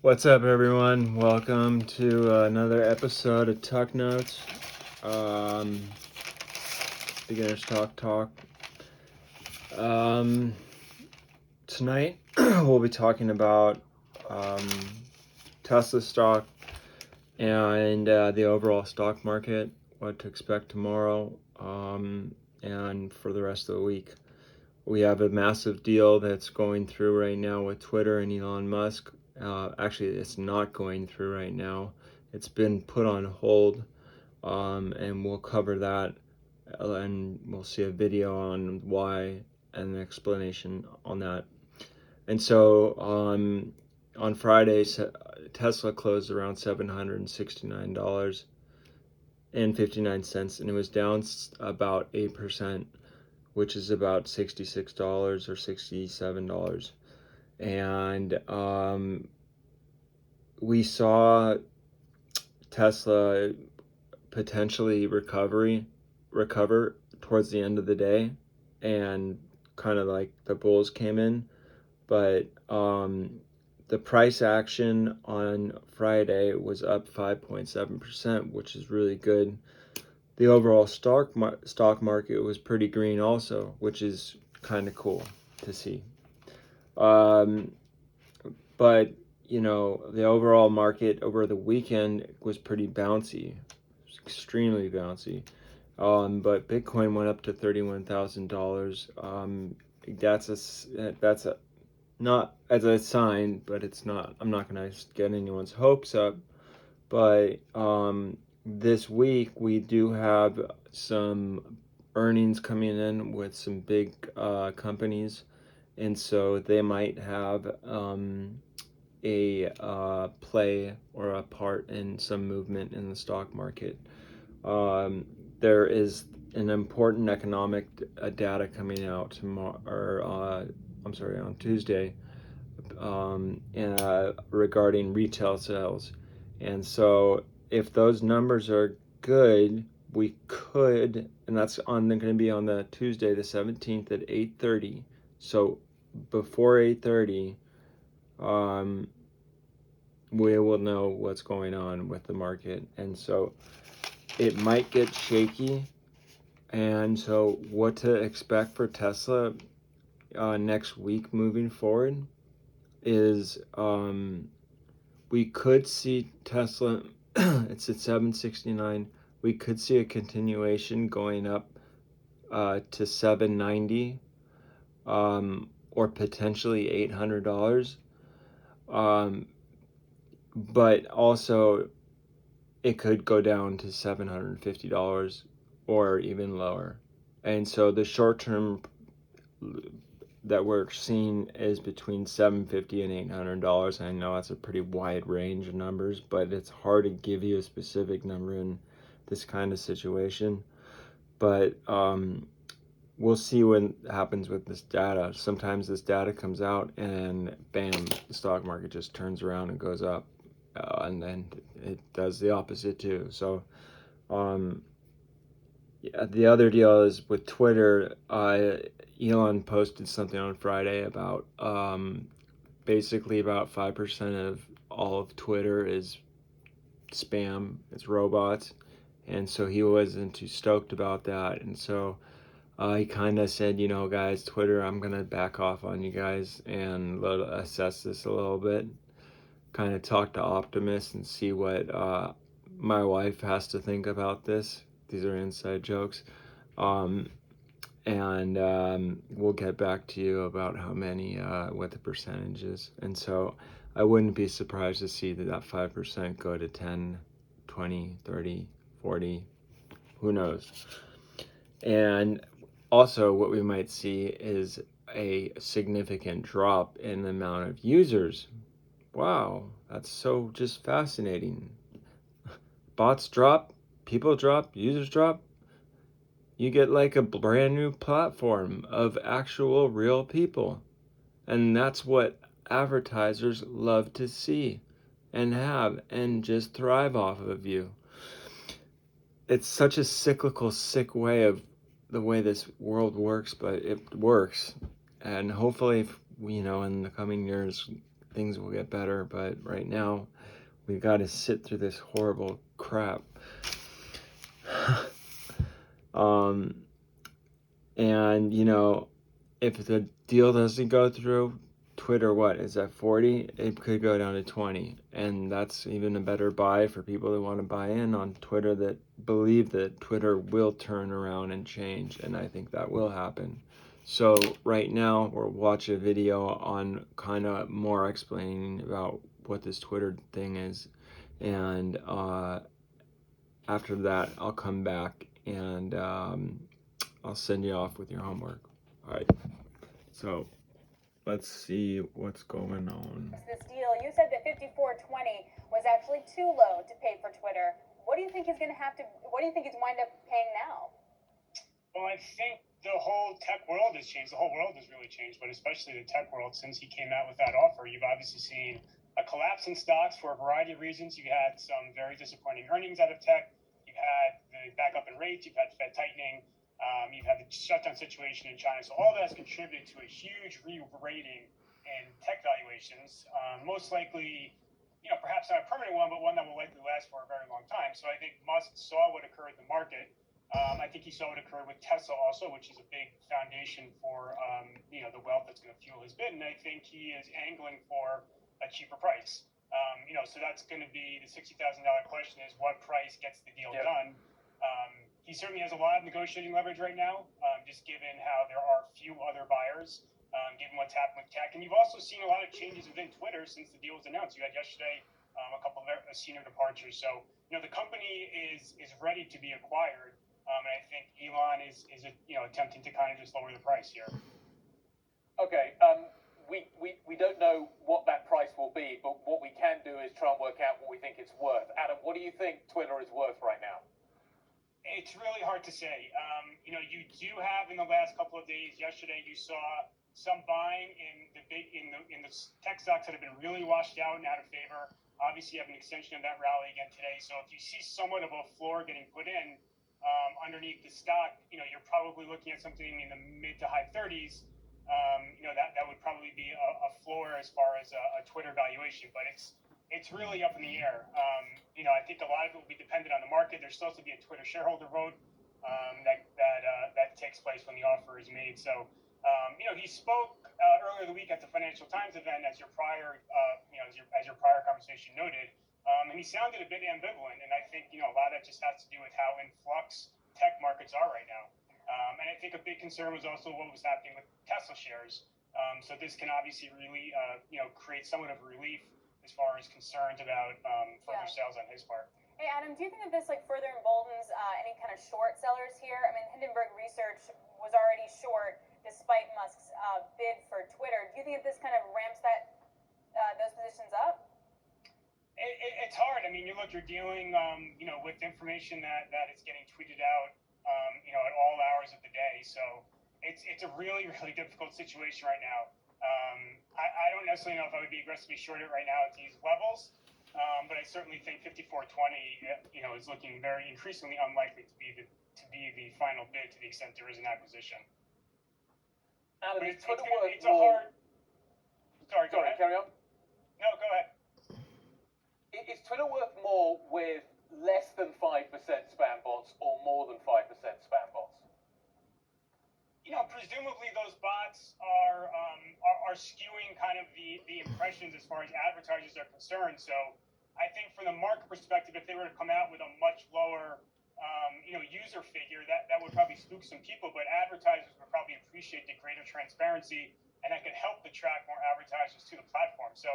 What's up, everyone? Welcome to another episode of Tuck Notes. Um, Beginners Talk. Tonight we'll be talking about Tesla stock and the overall stock market, what to expect tomorrow, and for the rest of the week. We have a massive deal that's going through right now with Twitter and Elon Musk. Actually, it's not going through right now. It's been put on hold, and we'll cover that, and we'll see a video on why and an explanation on that. And so on Friday, Tesla closed around $769.59, and it was down about 8%, which is about $66 or $67. And we saw Tesla potentially recover towards the end of the day, and kind of like the bulls came in. But the price action on Friday was up 5.7%, which is really good. The overall stock market was pretty green also, which is kind of cool to see. But the overall market over the weekend was pretty bouncy, extremely bouncy. But Bitcoin went up to $31,000. That's a not as a sign, but it's not. I'm not gonna get anyone's hopes up. But this week we do have some earnings coming in with some big companies, and so they might have a play or a part in some movement in the stock market. There is an important economic data coming out tomorrow, or on Tuesday, regarding retail sales. And so if those numbers are good, we could, and that's going to be on the Tuesday, the 17th at 8:30. So before 8:30, we will know what's going on with the market. And so it might get shaky. And so what to expect for Tesla next week moving forward is we could see Tesla, it's at 769. We could see a continuation going up to 790, or potentially $800. But also it could go down to $750 or even lower. And so the short term that we're seeing is between $750 and $800. I know that's a pretty wide range of numbers, but it's hard to give you a specific number in this kind of situation. But we'll see what happens with this data. Sometimes this data comes out and bam, the stock market just turns around and goes up, and then it does the opposite too. So the other deal is with Twitter. Elon posted something on Friday about basically about 5% of all of Twitter is spam, it's robots, and so he wasn't too stoked about that. And so he kind of said, guys, Twitter, I'm gonna back off on you guys and assess this a little bit, kind of talk to optimists and see what my wife has to think about this. These are inside jokes. And we'll get back to you about how many, what the percentage is. And so I wouldn't be surprised to see that 5% go to 10, 20, 30, 40, who knows. And also what we might see is a significant drop in the amount of users. Wow, that's so just fascinating. Bots drop, people drop, users drop. You get like a brand new platform of actual real people. And that's what advertisers love to see and have and just thrive off of you. It's such a cyclical, sick way of the way this world works, but it works. And hopefully, in the coming years, things will get better, but right now we got to sit through this horrible crap. And if the deal doesn't go through, Twitter, what is that, 40? It could go down to 20, and that's even a better buy for people that want to buy in on Twitter, that believe that Twitter will turn around and change, and I think that will happen. So right now we'll watch a video on kind of more explaining about what this Twitter thing is, and after that I'll come back and I'll send you off with your homework. All right, so let's see what's going on. This deal, you said that 54.20 was actually too low to pay for Twitter. What do you think he's going to have to? What do you think he's wind up paying now? Well, I think the whole tech world has changed. The whole world has really changed, but especially the tech world since he came out with that offer. You've obviously seen a collapse in stocks for a variety of reasons. You've had some very disappointing earnings out of tech. You've had the backup in rates. You've had Fed tightening. You've had the shutdown situation in China. So all that has contributed to a huge re-rating in tech valuations. Most likely, perhaps not a permanent one, but one that will likely last for a very long time. So I think Musk saw what occurred in the market. I think he saw what occurred with Tesla also, which is a big foundation for, the wealth that's going to fuel his bid. And I think he is angling for a cheaper price. So that's going to be the $60,000 question, is what price gets the deal done. He certainly has a lot of negotiating leverage right now, just given how there are few other buyers, given what's happened with tech. And you've also seen a lot of changes within Twitter since the deal was announced. You had yesterday a couple of senior departures. So, the company is ready to be acquired. And I think Elon is attempting to kind of just lower the price here. Okay. We don't know what that price will be, but what we can do is try and work out what we think it's worth. Adam, what do you think Twitter is worth right now? It's really hard to say. You do have in the last couple of days. Yesterday, you saw some buying in the tech stocks that have been really washed out and out of favor. Obviously, you have an extension of that rally again today. So if you see somewhat of a floor getting put in underneath the stock, you're probably looking at something in the mid to high 30s. That would probably be a floor as far as a Twitter valuation, but it's really up in the air. I think a lot of it will be dependent on the market. There's still to be a Twitter shareholder vote that takes place when the offer is made. So, he spoke earlier the week at the Financial Times event, as your prior conversation noted, and he sounded a bit ambivalent. And I think a lot of that just has to do with how in flux tech markets are right now. And I think a big concern was also what was happening with Tesla shares. So this can obviously really create somewhat of relief as far as concerns about further sales on his part. Hey, Adam, do you think that this further emboldens any kind of short sellers here? I mean, Hindenburg Research was already short despite Musk's bid for Twitter. Do you think that this kind of ramps those positions up? It's hard. I mean, you're dealing with information that is getting tweeted out at all hours of the day. So it's a really, really difficult situation right now. I don't necessarily know if I would be aggressively short it right now at these levels, but I certainly think 54.20, is looking very increasingly unlikely to be the final bid to the extent there is an acquisition. Adam, it's a hard. Sorry, carry on. No, go ahead. Is Twitter worth more with less than 5% spam bots or more than 5% spam bots? Presumably those bots are skewing kind of the impressions as far as advertisers are concerned. So I think from the market perspective, if they were to come out with a much lower, user figure, that would probably spook some people. But advertisers would probably appreciate the greater transparency, and that could help attract more advertisers to the platform. So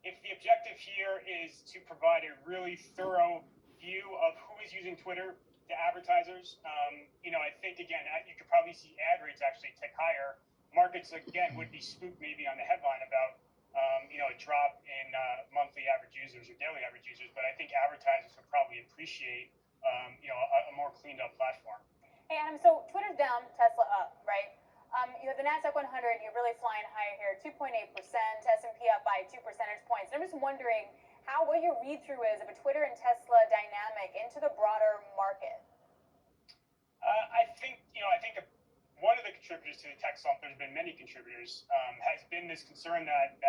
if the objective here is to provide a really thorough view of who is using Twitter to advertisers, I think, again, you could probably see ad rates actually tick higher. Markets, again, would be spooked maybe on the headline about, a drop in monthly average users or daily average users. But I think advertisers would probably appreciate, a more cleaned up platform. Hey, Adam, so Twitter's down, Tesla up, right? You have the NASDAQ 100, you're really flying higher here, 2.8%, S&P up by 2 percentage points. And I'm just wondering what your read-through is of a Twitter and Tesla dynamic into the broader market. I think one of the contributors to the tech slump, there's been many contributors, has been this concern that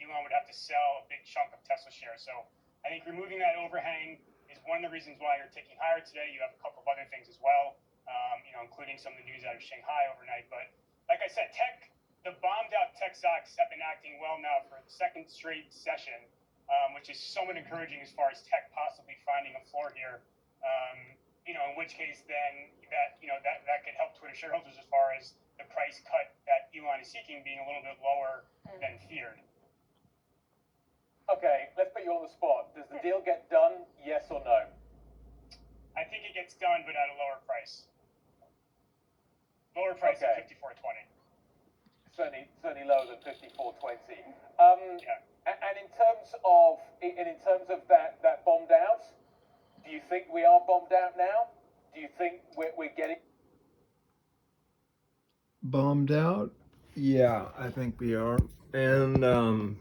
Elon would have to sell a big chunk of Tesla shares. So I think removing that overhang is one of the reasons why you're ticking higher today. You have a couple of other things as well, including some of the news out of Shanghai overnight. But like I said, the bombed out tech stocks have been acting well now for the second straight session, which is somewhat encouraging as far as tech possibly finding a floor here. In which case then that could help Twitter shareholders as far as the price cut that Elon is seeking being a little bit lower than feared. Okay, let's put you on the spot. Does the deal get done? Yes or no? I think it gets done, but at a lower price. Lower price Okay. at 54.20. Certainly lower than 54.20. Yeah. And in terms of that bombed out, do you think we are bombed out now? Do you think we're getting Bombed out? Yeah, I think we are. And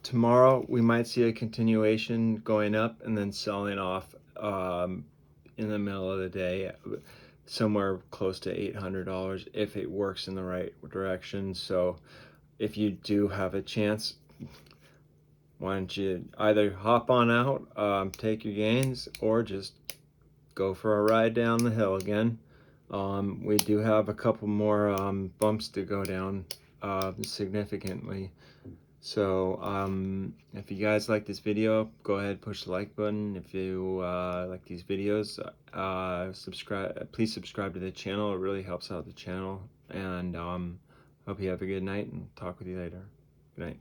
tomorrow we might see a continuation going up and then selling off in the middle of the day, somewhere close to $800 if it works in the right direction. So if you do have a chance, why don't you either hop on out, take your gains, or just go for a ride down the hill again. We do have a couple more bumps to go down significantly. So if you guys like this video, go ahead, push the like button. If you like these videos, please subscribe to the channel. It really helps out the channel. And hope you have a good night, and talk with you later. Good night.